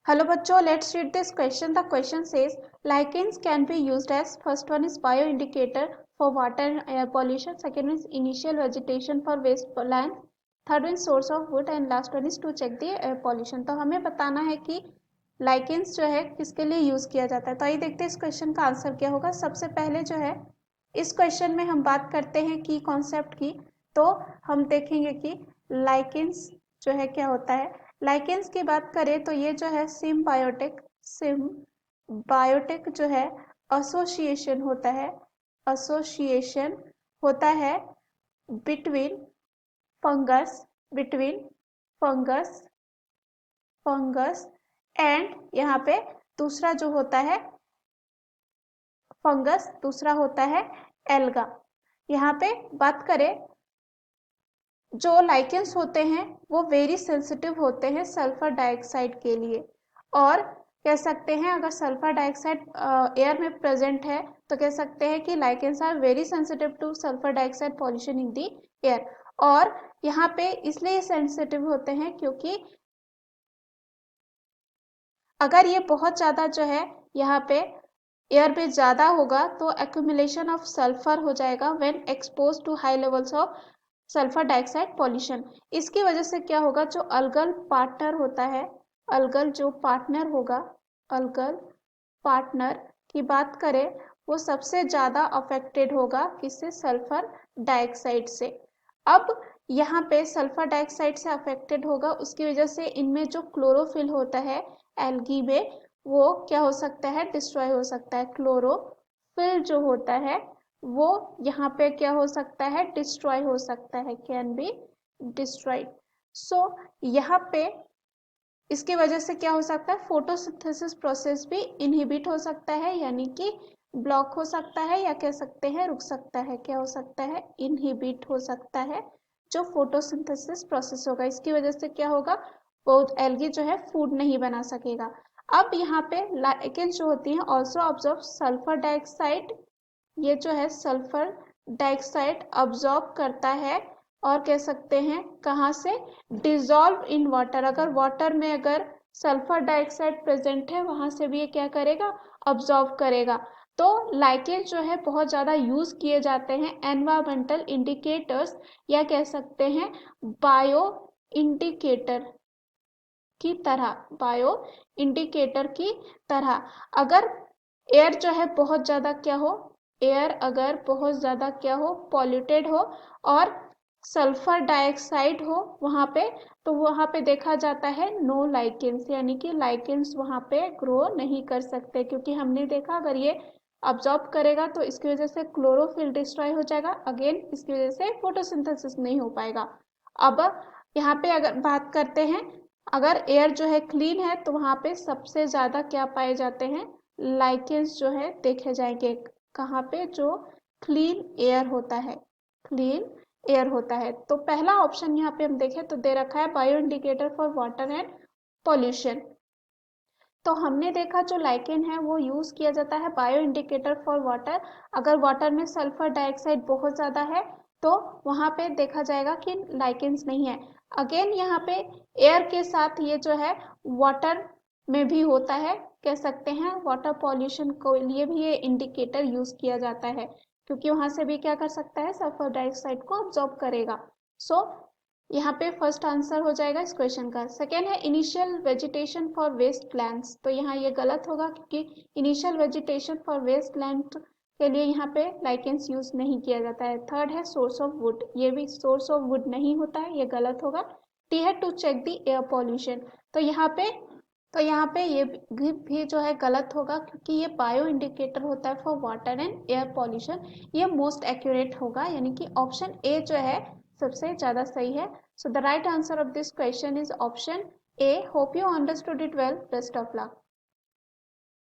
Hello बच्चों, let's read this question. The question says lichens can be used as first one is bioindicator for water and air pollution, second one is initial vegetation for wasteland, third one is source of wood and last one is to check the air pollution. तो हमें बताना है कि lichens जो है किसके लिए use किया जाता है. तो आइए देखते हैं इस क्वेश्चन का आंसर क्या होगा. सबसे पहले जो है इस क्वेश्चन में हम बात करते हैं की कॉन्सेप्ट की. तो हम देखेंगे कि लाइकेंस जो है क्या होता है. लाइकेंस की बात करें तो ये जो है सिम्बायोटिक जो है एसोसिएशन होता है बिटवीन फंगस एंड यहाँ पे दूसरा जो होता है फंगस, दूसरा होता है एल्गा. यहाँ पे बात करें जो लाइकेंस होते हैं वो वेरी सेंसिटिव होते हैं सल्फर डाइऑक्साइड के लिए. और कह सकते हैं अगर सल्फर डाइऑक्साइड एयर में प्रेजेंट है तो कह सकते हैं कि lichens are very sensitive to sulphur dioxide pollution in the air. और यहाँ पे इसलिए सेंसिटिव होते हैं क्योंकि अगर ये बहुत ज्यादा जो है यहाँ पे एयर में ज्यादा होगा तो एक्यूमुलेशन ऑफ सल्फर हो जाएगा when expose to high levels of sulphur dioxide pollution. इसकी वजह से क्या होगा, जो अलगल पार्टनर होता है, अलगल जो पार्टनर होगा, अलगल पार्टनर की बात करें वो सबसे ज्यादा अफेक्टेड होगा किससे, सल्फर डाइऑक्साइड से. अब यहाँ पे सल्फर डाइऑक्साइड से अफेक्टेड होगा, उसकी वजह से इनमें जो क्लोरोफिल होता है एल्गी में वो क्या हो सकता है, डिस्ट्रॉय हो सकता है. क्लोरोफिल जो होता है वो यहाँ पे क्या हो सकता है, डिस्ट्रॉय हो सकता है, कैन बी डिस्ट्रॉयड. सो यहाँ पे इसकी वजह से क्या हो सकता है, फोटोसिंथेसिस प्रोसेस भी इनहिबिट हो सकता है, यानी कि ब्लॉक हो सकता है या कह सकते हैं रुक सकता है. क्या हो सकता है, इनहिबिट हो सकता है जो फोटोसिंथेसिस प्रोसेस होगा. इसकी वजह से क्या होगा, वो एल्गी जो है फूड नहीं बना सकेगा. अब यहाँ पे लाइकेंस जो होती है ऑल्सो ऑब्जर्व सल्फर डाइऑक्साइड, ये जो है सल्फर डाइऑक्साइड अब्जॉर्ब करता है और कह सकते हैं कहाँ से, डिजॉल्व इन वाटर. अगर वाटर में अगर सल्फर डाइऑक्साइड प्रेजेंट है वहां से भी ये क्या करेगा, अब्जॉर्ब करेगा. तो लाइकेंस जो है बहुत ज्यादा यूज किए जाते हैं एनवायरमेंटल इंडिकेटर्स या कह सकते हैं बायो इंडिकेटर की तरह. अगर एयर जो है बहुत ज्यादा क्या हो, एयर अगर बहुत ज्यादा क्या हो, पॉल्यूटेड हो और सल्फर डाइऑक्साइड हो वहां पे, तो वहां पे देखा जाता है नो लाइकेंस, यानी कि लाइकेंस वहां पे ग्रो नहीं कर सकते. क्योंकि हमने देखा अगर ये अब्जॉर्ब करेगा तो इसकी वजह से क्लोरोफिल डिस्ट्रॉय हो जाएगा, अगेन इसकी वजह से फोटोसिंथेसिस नहीं हो पाएगा. अब यहाँ पे अगर बात करते हैं, अगर एयर जो है क्लीन है तो वहां पे सबसे ज्यादा क्या पाए जाते हैं, लाइकेंस जो है देखे जाएंगे. कहाँ पे, जो क्लीन एयर होता है, क्लीन एयर होता है. तो पहला ऑप्शन यहाँ पे हम देखें तो दे रखा है bio indicator for water and pollution. तो हमने देखा जो लाइकेन है वो यूज किया जाता है बायो इंडिकेटर फॉर वाटर. अगर वाटर में सल्फर डाइऑक्साइड बहुत ज्यादा है तो वहां पे देखा जाएगा कि लाइकेंस नहीं है. अगेन यहाँ पे एयर के साथ ये जो है वाटर में भी होता है, कह सकते हैं वाटर पॉल्यूशन को लिए भी ये इंडिकेटर यूज किया जाता है क्योंकि वहां से भी क्या कर सकता है, सल्फर डाइऑक्साइड को ऑब्जॉर्ब करेगा. सो यहाँ पे फर्स्ट आंसर हो जाएगा इस क्वेश्चन का. सेकेंड है initial vegetation for waste plants. तो यहाँ ये गलत होगा क्योंकि initial vegetation for waste plant के लिए यहाँ पे लाइकेंस यूज नहीं किया जाता है. थर्ड है सोर्स ऑफ वुड, ये भी सोर्स ऑफ वुड नहीं होता है, ये गलत होगा. टी है to check the air pollution. तो यहाँ पे ये भी जो है गलत होगा क्योंकि ये बायो इंडिकेटर होता है for water and air pollution. ये मोस्ट एक्यूरेट होगा, यानी कि ऑप्शन ए जो है सबसे ज्यादा सही है. So the right answer of this question is option A. Hope you understood it well. Best of luck.